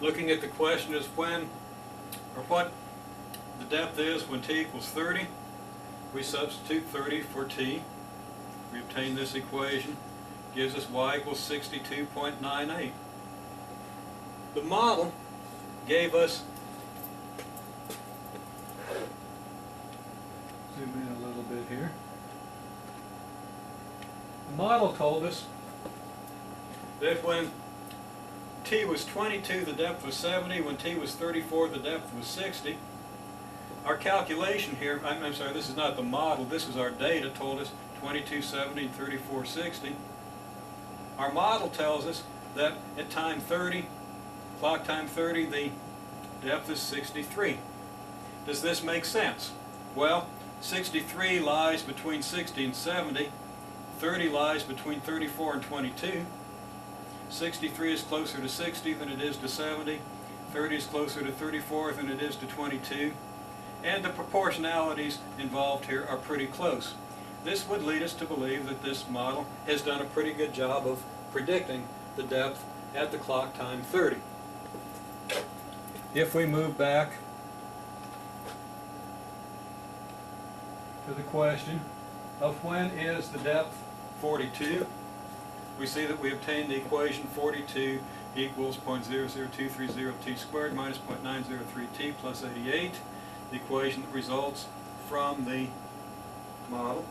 looking at the question is when, or what the depth is when t equals 30. We substitute 30 for t. We obtain this equation. Gives us y equals 62.98. The model gave us, zoom in a little bit here. The model told us that when t was 22, the depth was 70. When t was 34, the depth was 60. Our calculation here, I'm sorry, this is not the model, this was our data, told us 22, 70, and 34, 60. Our model tells us that at time 30, clock time 30, the depth is 63. Does this make sense? Well, 63 lies between 60 and 70. 30 lies between 34 and 22. 63 is closer to 60 than it is to 70. 30 is closer to 34 than it is to 22. And the proportionalities involved here are pretty close. This would lead us to believe that this model has done a pretty good job of predicting the depth at the clock time 30. If we move back to the question of when is the depth 42, we see that we obtain the equation 42 equals 0.00230 t squared minus 0.903 t plus 88, the equation that results from the model.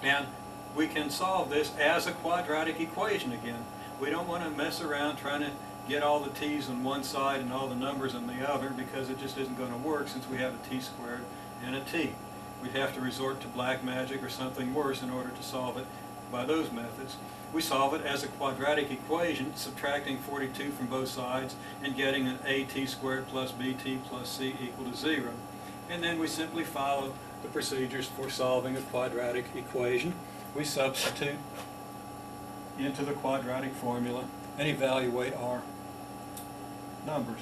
And we can solve this as a quadratic equation again. We don't want to mess around trying to get all the t's on one side and all the numbers on the other, because it just isn't going to work since we have a t squared and a t. We'd have to resort to black magic or something worse in order to solve it by those methods. We solve it as a quadratic equation, subtracting 42 from both sides and getting an at squared plus bt plus c equal to 0. And then we simply follow the procedures for solving a quadratic equation. We substitute into the quadratic formula and evaluate our numbers.